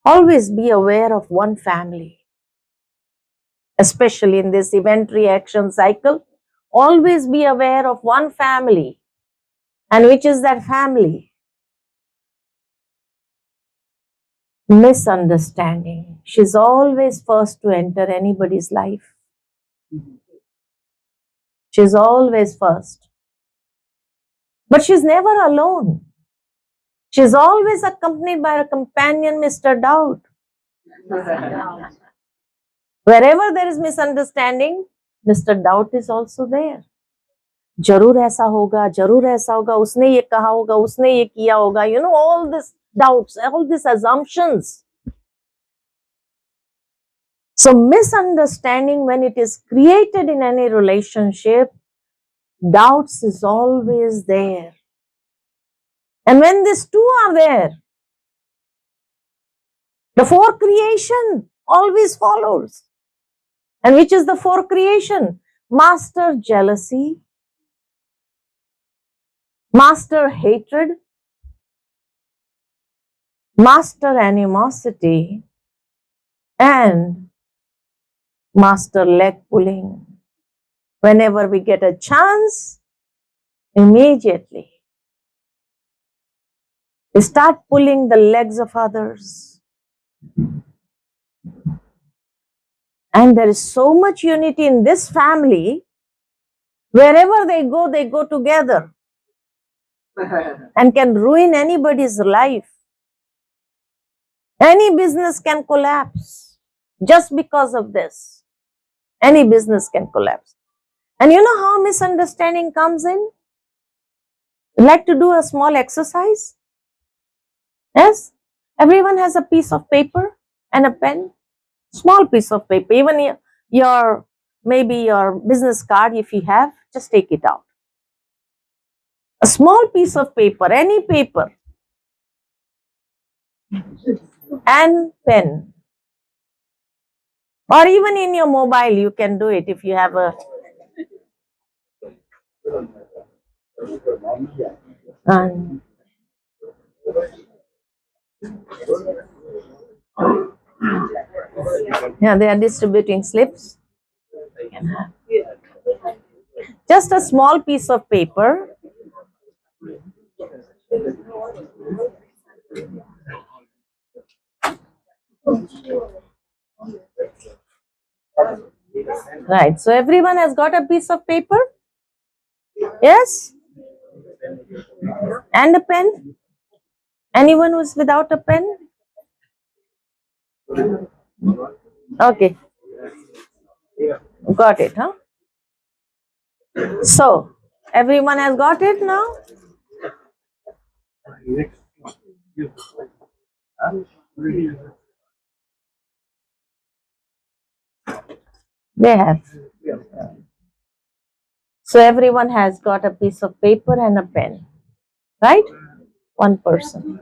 Always be aware of one family, especially in this event reaction cycle. Always be aware of one family. And which is that family? Misunderstanding. She's always first to enter anybody's life. She's always first. But she's never alone. She's always accompanied by a companion, Mr. Doubt. Wherever there is misunderstanding, Mr. Doubt is also there. जरूर ऐसा होगा, उसने ये कहा होगा, उसने ये किया होगा, all this doubts, all these assumptions. So misunderstanding, when it is created in any relationship, doubts is always there. And when these two are there, the four creation always follows. And which is the four creation? Master jealousy, master hatred, master animosity, and master leg pulling. Whenever we get a chance, immediately we start pulling the legs of others. And there is so much unity in this family. Wherever they go together and can ruin anybody's life. Any business can collapse just because of this. Any business can collapse. And you know how misunderstanding comes in? You'd like to do a small exercise? Yes? Everyone has a piece of paper and a pen. Small piece of paper. Even maybe your business card, if you have, just take it out. A small piece of paper, any paper, and pen. Or even in your mobile, you can do it if you have a... yeah, they are distributing slips. Just a small piece of paper. Right, so everyone has got a piece of paper? Yes? And a pen? Anyone who's without a pen? Okay. Got it, huh? So, everyone has got it now? They have. So, everyone has got a piece of paper and a pen, right? One person.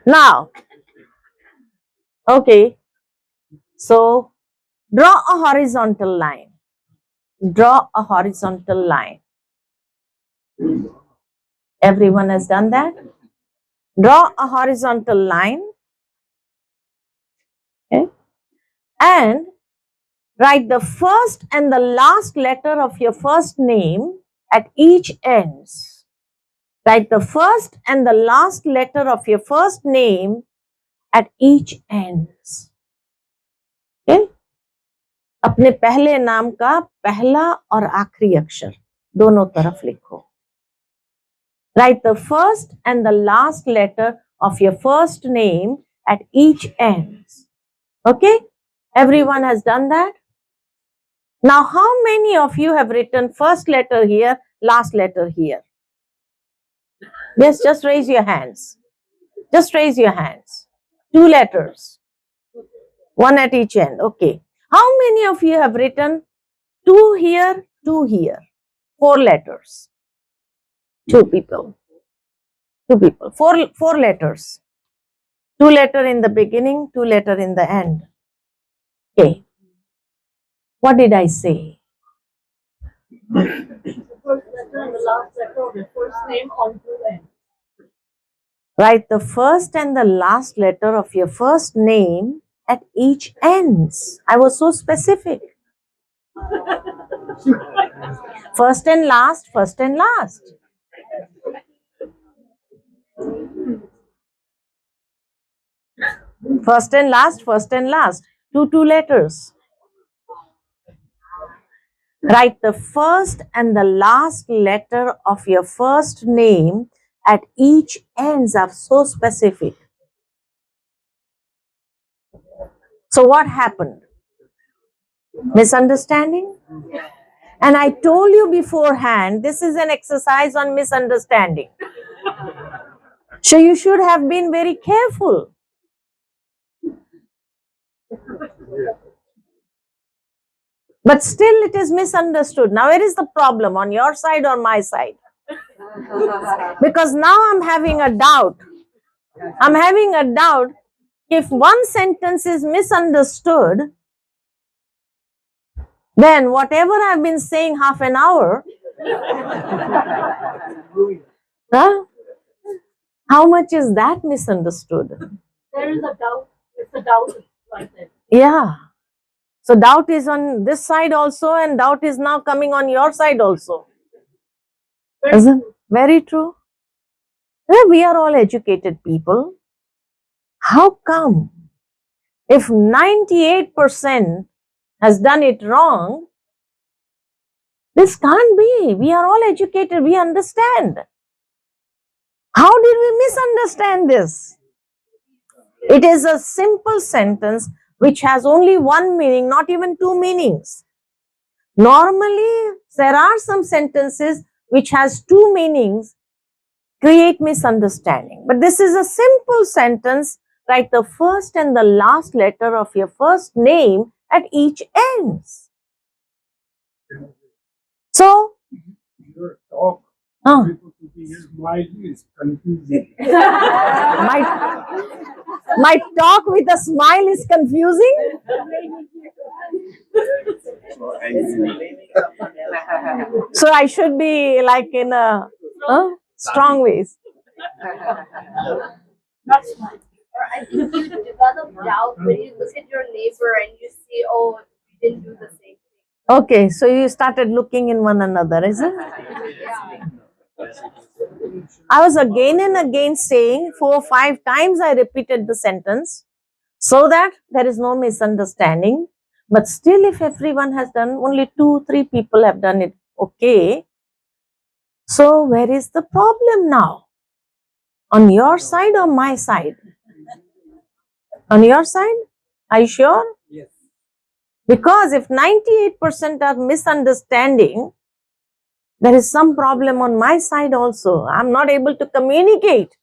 Now, okay, so draw a horizontal line. Draw a horizontal line. Everyone has done that? Draw a horizontal line. Okay. And write the first and the last letter of your first name at each ends. Write the first and the last letter of your first name at each ends. Okay? अपने पहले नाम का पहला और आखिरी अक्षर दोनों तरफ लिखो. Write the first and the last letter of your first name at each ends. Okay? Everyone has done that? Now, how many of you have written first letter here, last letter here? Yes, just raise your hands. Just raise your hands. 2 letters. 1 at each end. Okay. How many of you have written 2 here, 2 here? 4 letters. 2 people. 2 people. 4 letters. 2 letter in the beginning, 2 letter in the end. Okay. What did I say? The first letter and the last letter of the first name on two ends. Write the first and the last letter of your first name at each ends. I was so specific. First and last, first and last. First and last, first and last. Two letters. Write the first and the last letter of your first name at each ends are so specific. So what happened? Misunderstanding? And I told you beforehand, this is an exercise on misunderstanding. So you should have been very careful. But still it is misunderstood. Now where is the problem? On your side or my side? Because now I'm having a doubt. I'm having a doubt if one sentence is misunderstood, then whatever I've been saying half an hour, huh? How much is that misunderstood? There is a doubt. It's a doubt right there. Yeah. So doubt is on this side also, and doubt is now coming on your side also. Isn't very true? Yeah, we are all educated people. How come? If 98% has done it wrong, this can't be. We are all educated. We understand. How did we misunderstand this? It is a simple sentence which has only one meaning, not even two meanings. Normally, there are some sentences which has two meanings, create misunderstanding. But this is a simple sentence. Write the first and the last letter of your first name at each ends. So, Your talk smile is confusing. my talk with a smile is confusing. So I should be like in a strong ways. Or I think you develop doubt when you look at your neighbor and you see, oh, you didn't do the same thing. Okay, so you started looking in one another, is it? I was again and again saying 4 or 5 times I repeated the sentence so that there is no misunderstanding. But still, if everyone has done, only 2-3 people have done it, okay. So where is the problem now? On your side or my side? On your side? Are you sure? Yes. Because if 98% are misunderstanding, there is some problem on my side also. I'm not able to communicate.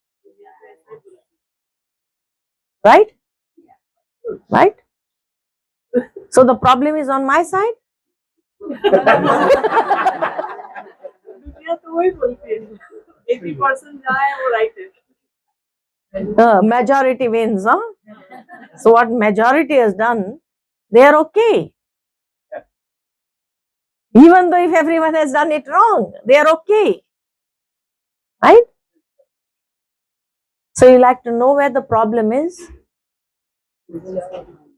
Right? Right? So the problem is on my side? Majority wins, huh? So what majority has done, they are okay. Even though if everyone has done it wrong, they are okay. Right? So you like to know where the problem is?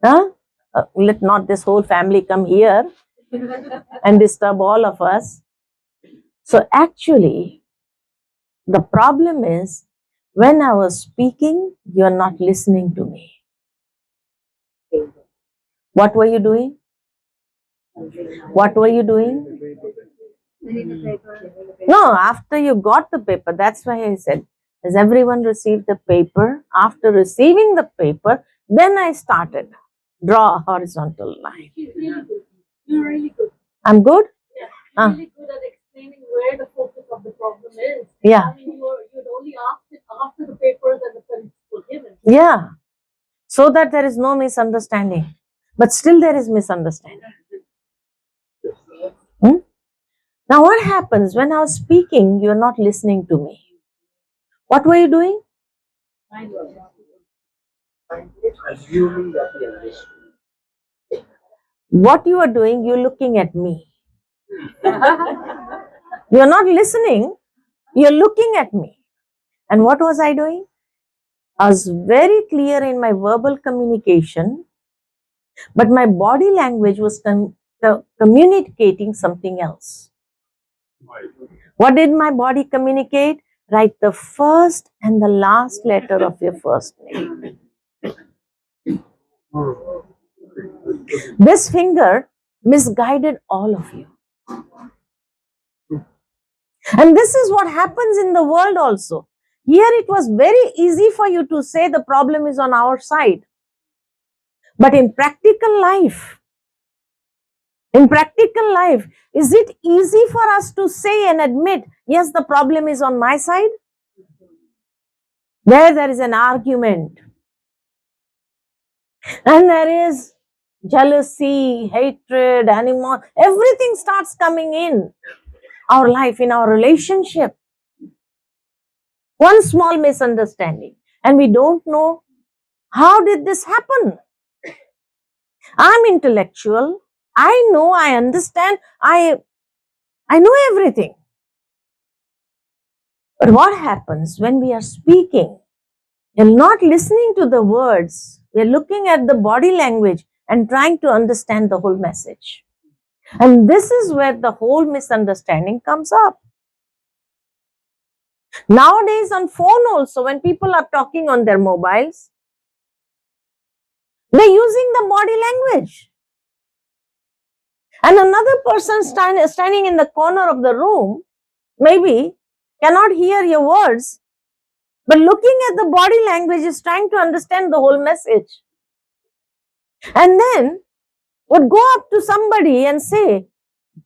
Huh? Let not this whole family come here and disturb all of us. So actually, the problem is when I was speaking, you are not listening to me. What were you doing? What were you doing? No, after you got the paper, that's why I said, has everyone received the paper? After receiving the paper, then I started. Draw a horizontal line. You're really good. I'm good? Yeah, you're really good at explaining where the focus of the problem is. Yeah. I mean, you'd only ask it after the papers and the pens were given. Yeah. So that there is no misunderstanding. But still there is misunderstanding. Now what happens when I was speaking, you are not listening to me? What were you doing? Assuming that we understood. What you are doing, you're looking at me. You are not listening, you're looking at me. And what was I doing? I was very clear in my verbal communication, but my body language was communicating something else. What did my body communicate? Write the first and the last letter of your first name. This finger misguided all of you. And this is what happens in the world also. Here it was very easy for you to say the problem is on our side. But in practical life, is it easy for us to say and admit, yes, the problem is on my side? There is an argument. And there is jealousy, hatred, animosity, everything starts coming in our life, in our relationship. One small misunderstanding. And we don't know, how did this happen? I'm intellectual. I know, I understand, I know everything. But what happens when we are speaking? We're not listening to the words. We're looking at the body language and trying to understand the whole message. And this is where the whole misunderstanding comes up. Nowadays on phone also, when people are talking on their mobiles, they're using the body language. And another person standing in the corner of the room maybe cannot hear your words, but looking at the body language is trying to understand the whole message. And then would go up to somebody and say,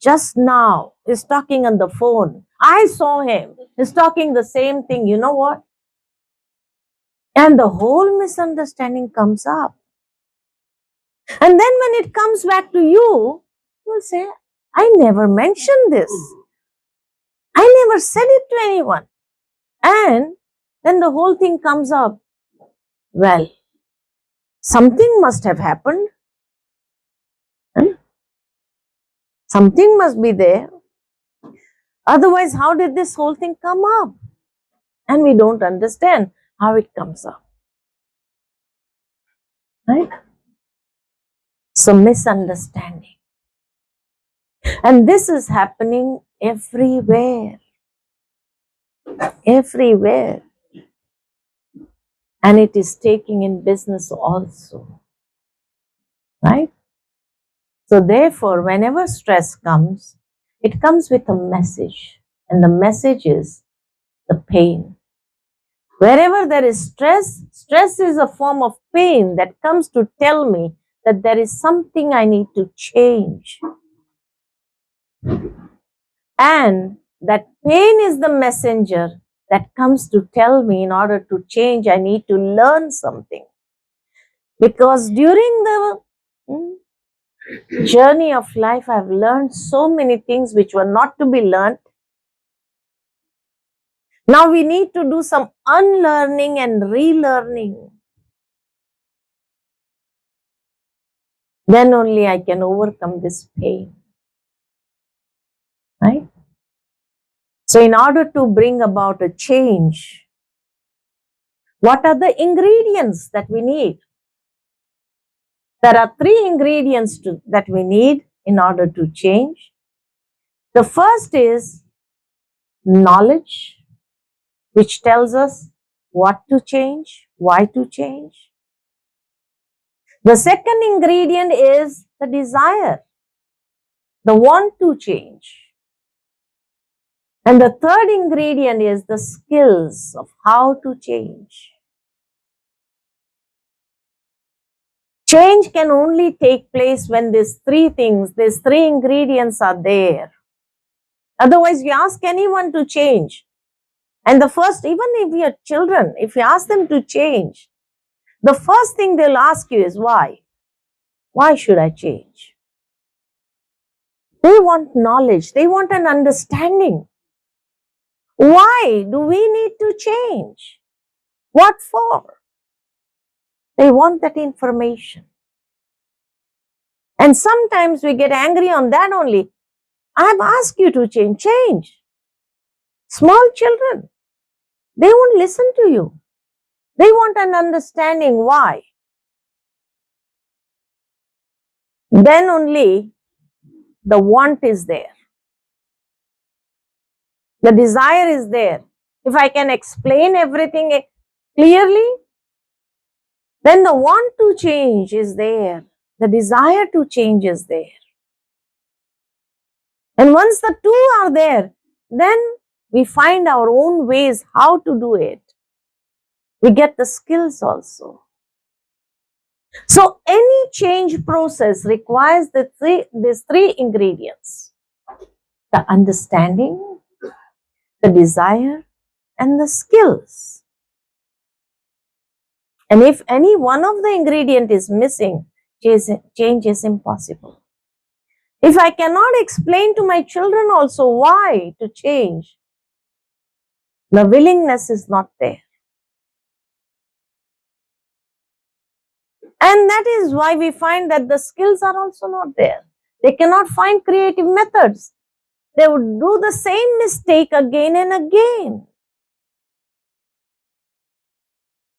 just now he's talking on the phone. I saw him. He's talking the same thing. You know what? And the whole misunderstanding comes up. And then when it comes back to you, you'll say, I never mentioned this. I never said it to anyone. And then the whole thing comes up. Well, something must have happened. Something must be there. Otherwise, how did this whole thing come up? And we don't understand how it comes up. Right? So, misunderstanding. And this is happening everywhere. Everywhere. And it is taking in business also. Right? So, therefore, whenever stress comes, it comes with a message. And the message is the pain. Wherever there is stress, stress is a form of pain that comes to tell me that there is something I need to change. And that pain is the messenger that comes to tell me in order to change, I need to learn something. Because during the journey of life, I've learned so many things which were not to be learned. Now we need to do some unlearning and relearning. Then only I can overcome this pain. Right? So in order to bring about a change, what are the ingredients that we need? There are 3 ingredients that we need in order to change. The first is knowledge, which tells us what to change, why to change. The second ingredient is the desire, the want to change. And the third ingredient is the skills of how to change. Change can only take place when these 3 things, these 3 ingredients are there. Otherwise, you ask anyone to change. And the first, even if your children, if you ask them to change, the first thing they'll ask you is why? Why should I change? They want knowledge. They want an understanding. Why do we need to change? What for? They want that information. And sometimes we get angry on that only. I've asked you to change. Change. Small children, they won't listen to you. They want an understanding why. Then only the want is there. The desire is there. If I can explain everything clearly, then the want to change is there. The desire to change is there. And once the two are there, then we find our own ways how to do it. We get the skills also. So any change process requires these three ingredients: the understanding, the desire, and the skills. And if any one of the ingredient is missing, change is impossible. If I cannot explain to my children also why to change, the willingness is not there. And that is why we find that the skills are also not there. They cannot find creative methods. They would do the same mistake again and again.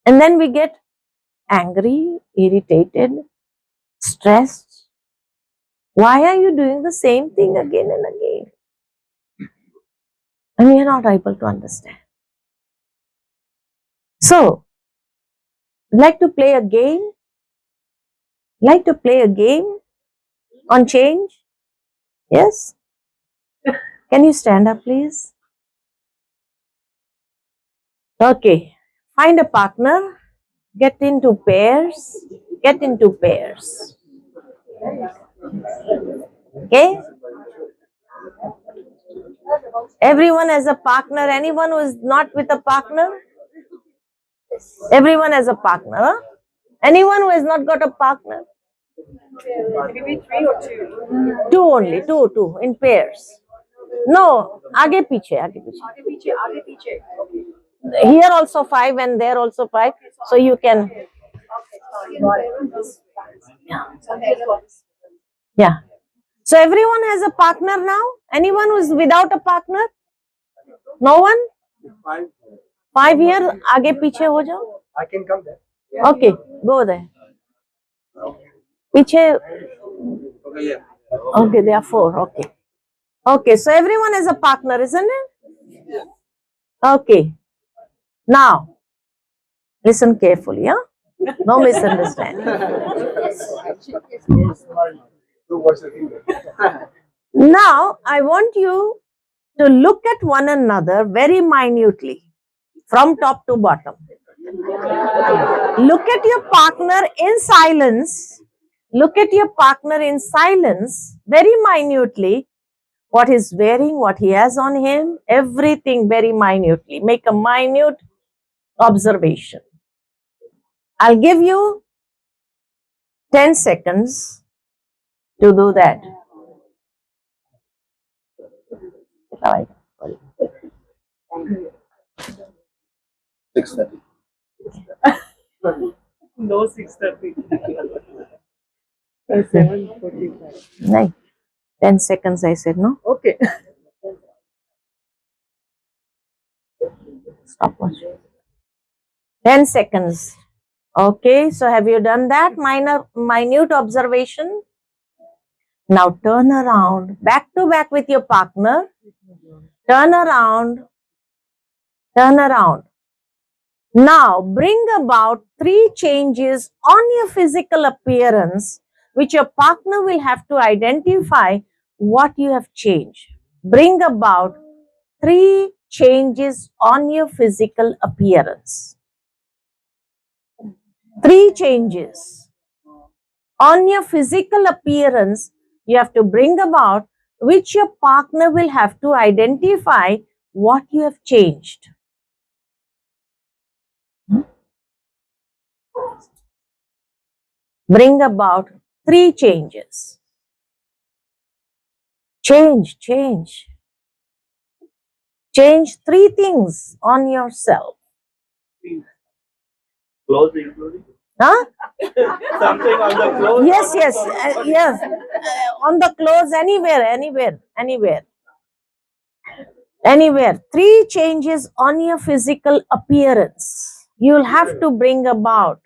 And then we get angry, irritated, stressed. Why are you doing the same thing again and again? And we are not able to understand. So, like to play a game? Like to play a game on change? Yes? Can you stand up, please? Okay. Find a partner. Get into pairs. Get into pairs. Okay? Everyone has a partner. Anyone who is not with a partner? Everyone has a partner. Huh? Anyone who has not got a partner? Maybe 3 or 2. Two only. Two. In pairs. No. Aage piche. Aage piche. Okay. Here also 5 and there also 5. So you can. Yeah. So everyone has a partner now? Anyone who is without a partner? No one? 5 years, आगे पीछे हो जाओ. I can come there. Okay, go there. पीछे. Okay, yeah. Okay, there are 4. Okay. Okay, so everyone has a partner, isn't it? Okay. Now, listen carefully, huh? No misunderstanding. Now, I want you to look at one another very minutely, from top to bottom. Look at your partner in silence. Look at your partner in silence, very minutely. What he's wearing, what he has on him, everything very minutely. Make a minute observation. I'll give you 10 seconds to do that. 6:30. No 6:30. 7:45. No, 10 seconds I said, no? Okay. Stop watching. 10 seconds. Okay, so have you done that? Minute observation. Now turn around, back to back with your partner. Turn around. Turn around. Now bring about 3 changes on your physical appearance, which your partner will have to identify what you have changed. Bring about 3 changes on your physical appearance. 3 changes on your physical appearance you have to bring about, which your partner will have to identify what you have changed. Bring about 3 changes. Change. Change 3 things on yourself. Clothes including? Huh? Something on the clothes? Yes. On the clothes, anywhere. 3 changes on your physical appearance. you'll have to bring about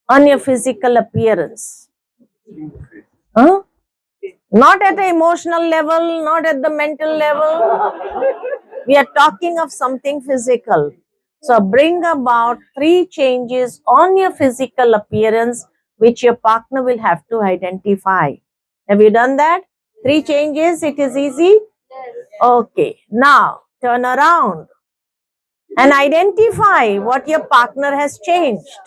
on your physical appearance. Huh? Not at the emotional level, not at the mental level. We are talking of something physical. So bring about 3 changes on your physical appearance which your partner will have to identify. Have you done that? 3 changes, it is easy? Okay. Now turn around and identify what your partner has changed.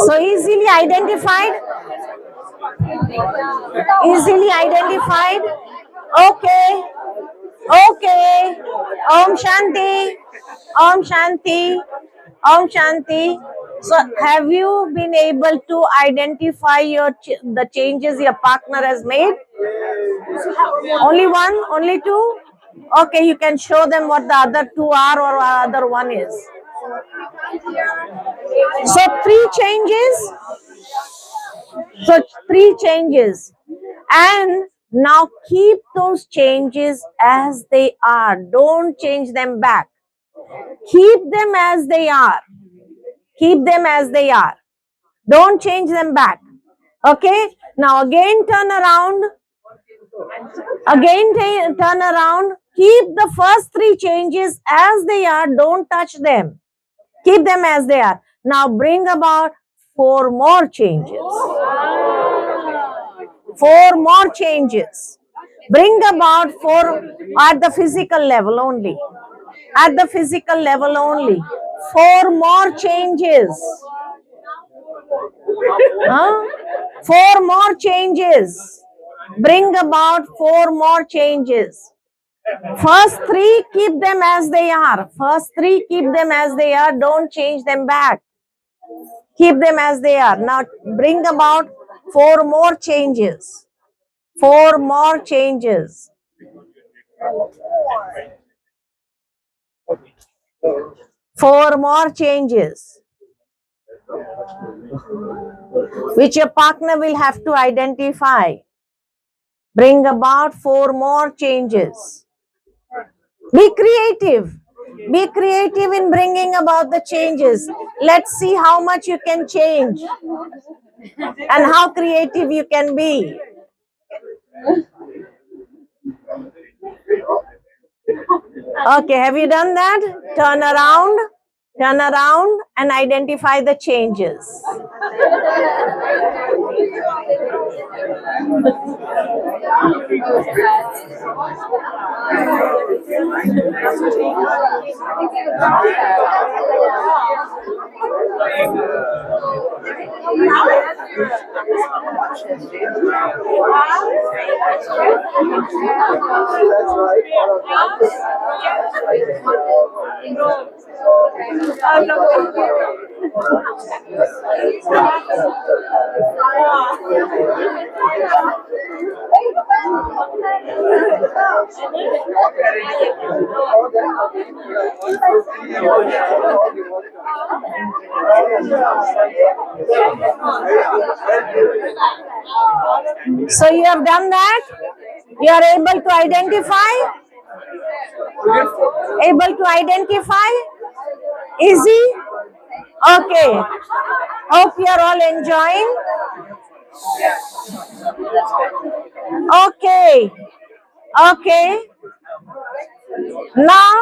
So easily identified? Easily identified? Okay. Okay. Om Shanti. Om Shanti. Om Shanti. So have you been able to identify the changes your partner has made? Only one? Only two? Okay, you can show them what the other two are or other one is. So 3 changes. So 3 changes. And now keep those changes as they are. Don't change them back. Keep them as they are. Keep them as they are. Don't change them back. Okay? Now again turn around. Again turn around. Keep the first 3 changes as they are. Don't touch them. Keep them as they are. Now bring about 4 more changes. 4 more changes. Bring about 4 at the physical level only. At the physical level only. 4 more changes. Huh? 4 more changes. Bring about 4 more changes. First 3, keep them as they are. First 3, keep them as they are. Don't change them back. Keep them as they are. Now bring about 4 more changes. 4 more changes. 4 more changes. Which your partner will have to identify. Bring about 4 more changes. Be creative. Be creative in bringing about the changes. Let's see how much you can change and how creative you can be. Okay, have you done that? Turn around and identify the changes. So you have done that? You are able to identify? Able to identify? Easy? Okay. Hope you are all enjoying. Okay. Okay. Now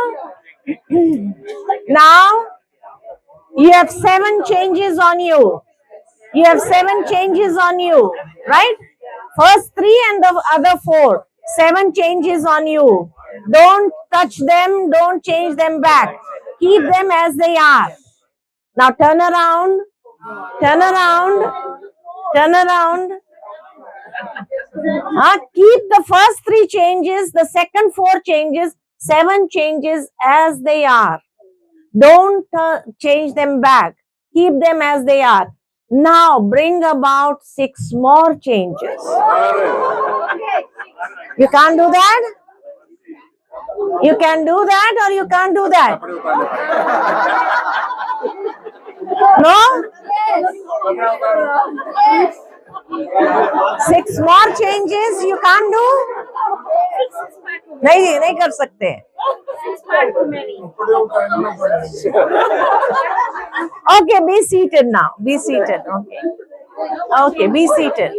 you have 7 changes on you. You have 7 changes on you, right? First 3 and the other 4. 7 changes on you. Don't touch them. Don't change them back. Keep them as they are. Now turn around, turn around, turn around. Keep the first 3 changes, the second 4 changes, 7 changes as they are. Don't change them back. Keep them as they are. Now bring about 6 more changes. You can't do that? You can do that or you can't do that? No? Yes. 6 more changes you can't do? नहीं कर सकते. Okay, be seated now. Be seated. Okay. Okay, be seated.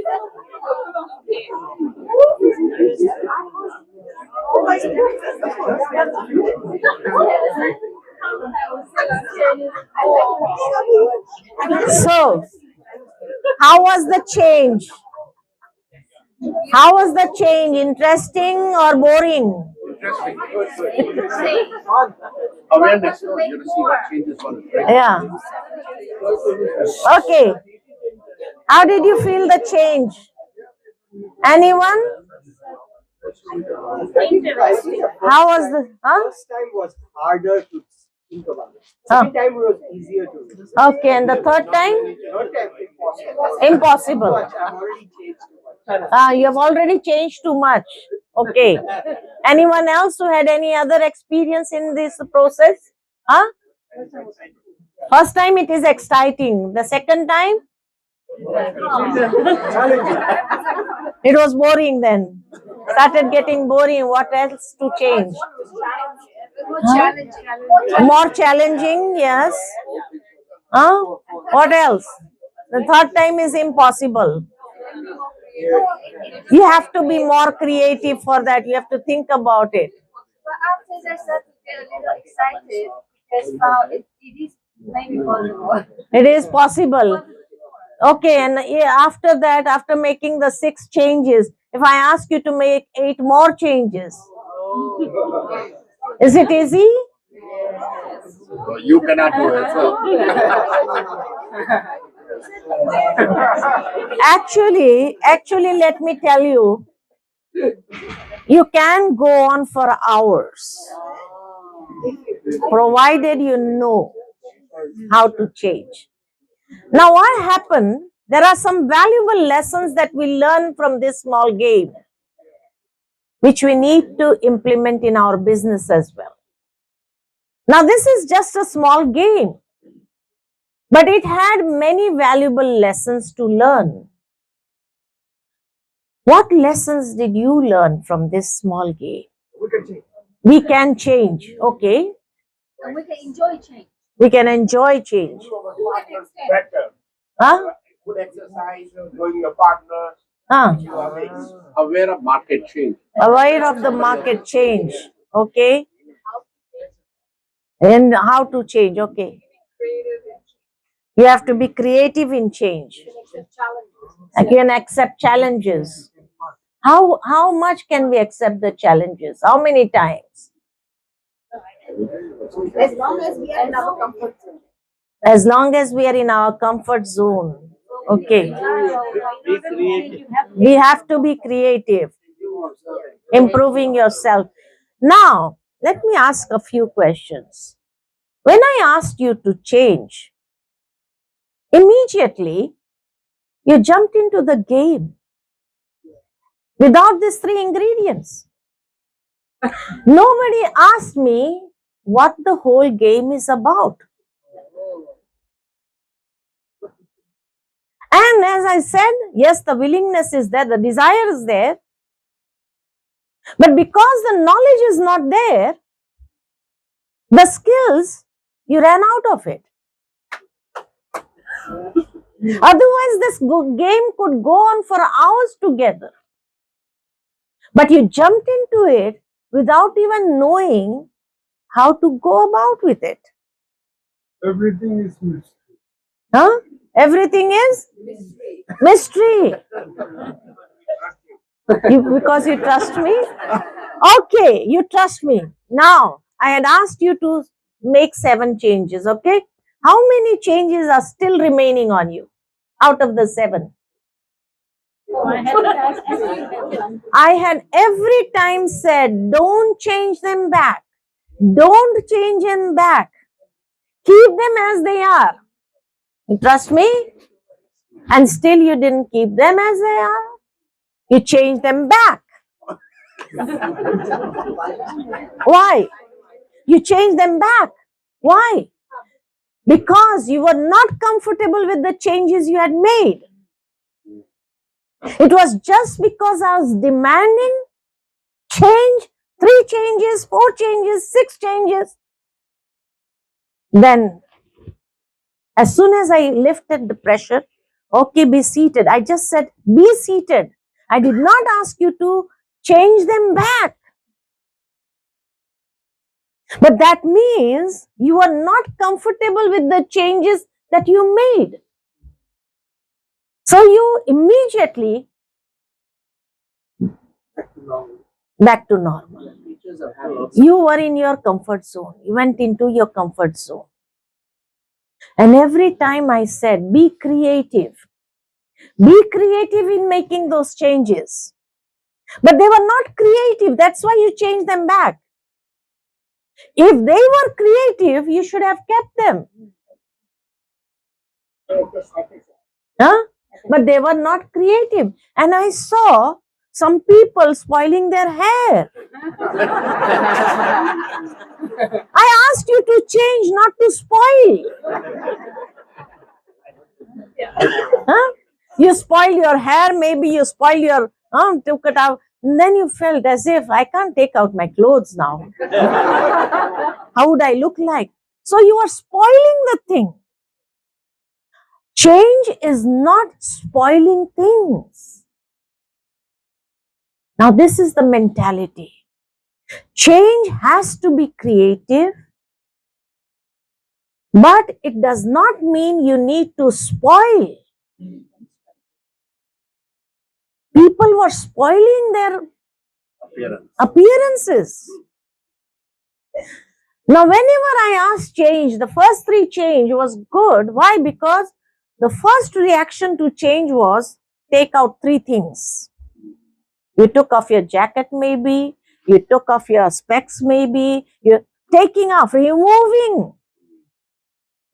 So, how was the change? How was the change? Interesting or boring? Awareness. You're going to see what changes on it. Yeah. Okay. How did you feel the change? Anyone? How was the? First time was harder to think about. Second time was easier to do. Okay, and the third time? Third time impossible. Impossible. But I've already changed too much. You have already changed too much. Okay. Anyone else who had any other experience in this process? Huh? First time it is exciting. The second time? It was boring then. Started getting boring. What else to change? More challenging, yes. Huh? What else? The third time is impossible. You have to be more creative for that. You have to think about it. But after I started to get a little excited because now it is maybe possible. It is possible. Okay, and after that, after making the 6 changes, if I ask you to make 8 more changes, is it easy? You cannot do it. So. Actually, let me tell you, you can go on for hours, provided you know how to change. Now, what happened? There are some valuable lessons that we learn from this small game, which we need to implement in our business as well. Now, this is just a small game, but it had many valuable lessons to learn. What lessons did you learn from this small game? We can change. We can change, okay? And we can enjoy change. We can enjoy change. Better. Huh? Good exercise, knowing your partners. Huh? You are aware of market change. Aware of the market change, okay? And how to change, okay? You have to be creative in change. You can accept challenges. How much can we accept the challenges? How many times? As long as we are in our comfort zone. As long as we are in our comfort zone. Okay. Be creative. We have to be creative. Improving yourself. Now, let me ask a few questions. When I asked you to change, immediately you jumped into the game without these 3 ingredients. Nobody asked me what the whole game is about. And as I said, yes, the willingness is there, the desire is there. But because the knowledge is not there, the skills, you ran out of it. Otherwise, this game could go on for hours together. But you jumped into it without even knowing how to go about with it. Everything is mystery. Huh? Everything is mystery. Because you trust me? Okay, you trust me. Now, I had asked you to make 7 changes, okay? How many changes are still remaining on you out of the 7? I had every time said, don't change them back. Don't change them back. Keep them as they are. You trust me? And still you didn't keep them as they are. You changed them back. Why? You changed them back. Why? Because you were not comfortable with the changes you had made. It was just because I was demanding change, 3 changes, 4 changes, 6 changes. Then, as soon as I lifted the pressure, okay, be seated. I just said, be seated. I did not ask you to change them back. But that means you are not comfortable with the changes that you made. So you immediately back to normal. You were in your comfort zone. You went into your comfort zone. And every time I said, be creative. Be creative in making those changes. But they were not creative. That's why you changed them back. If they were creative, you should have kept them. Huh? But they were not creative. And I saw some people spoiling their hair. I asked you to change, not to spoil. Huh? You spoil your hair, maybe you spoil your took it out. And then you felt as if I can't take out my clothes now. How would I look like? So you are spoiling the thing. Change is not spoiling things. Now this is the mentality. Change has to be creative, but it does not mean you need to spoil. People were spoiling their appearances. Now, whenever I asked change, the first 3 change was good. Why? Because the first reaction to change was take out 3 things. You took off your jacket maybe, you took off your specs maybe, you're taking off, removing.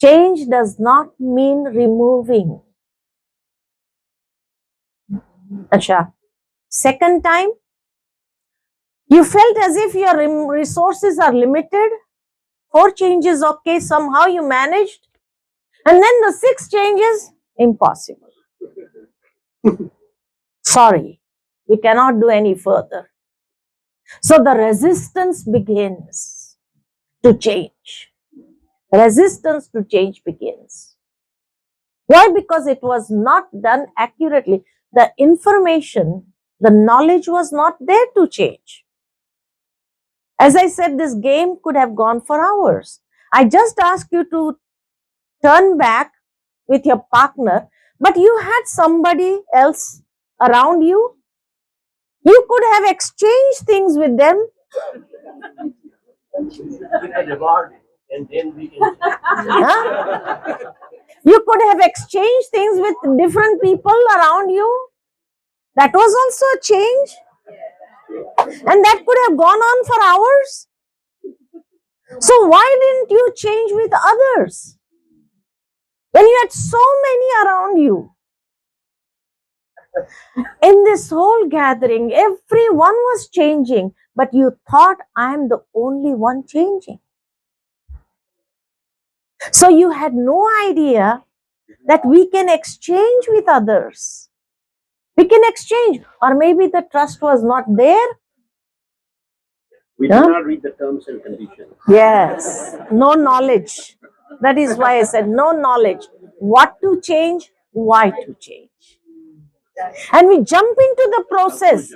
Change does not mean removing. Acha. Second time, you felt as if your resources are limited. 4 changes, okay, somehow you managed. And then the 6 changes, impossible. Sorry, we cannot do any further. So the resistance begins to change. Resistance to change begins. Why? Because it was not done accurately. The information, the knowledge was not there to change. As I said, this game could have gone for hours. I just asked you to turn back with your partner, but you had somebody else around you. You could have exchanged things with them. And then we can. Huh? You could have exchanged things with different people around you. That was also a change. And that could have gone on for hours. So why didn't you change with others? When you had so many around you. In this whole gathering, everyone was changing, but you thought I am the only one changing. So you had no idea that we can exchange with others. We can exchange, or maybe the trust was not there. We do not read the terms and conditions. Yes, no knowledge. That is why I said no knowledge. What to change, why to change. And we jump into the process.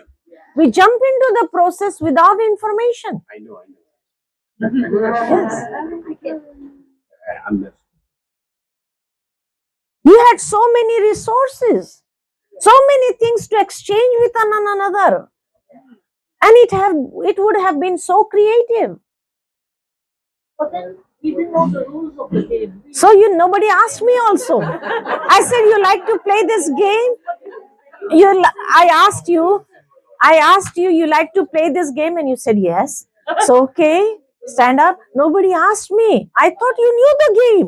We jump into the process without information. I know. Yes. I'm this. You had so many resources, so many things to exchange with one another. And it would have been so creative. But then Even know the rules of the game. So nobody asked me also. I said, you like to play this game? I asked you, you like to play this game, and you said yes. So okay, stand up. Nobody asked me. I thought you knew the game.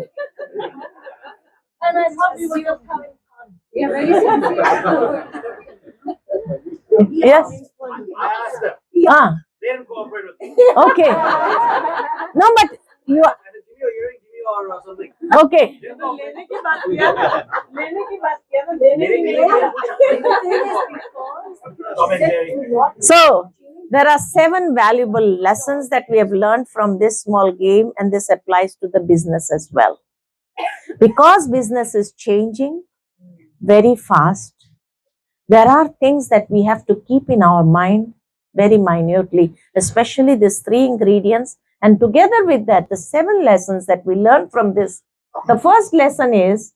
And I thought we were just having fun. Yeah, very sincere. Yes. I asked them. Ah, They didn't cooperate with me. okay. No, but you are I said, give me your earring, give me your something. okay. They didn't cooperate. लेने की बात किया ना, लेने की बात किया ना, लेने की नहीं Commentary. So, there are 7 valuable lessons that we have learned from this small game, and this applies to the business as well. Because business is changing very fast, there are things that we have to keep in our mind very minutely, especially these 3 ingredients. And together with that, the 7 lessons that we learn from this. The first lesson is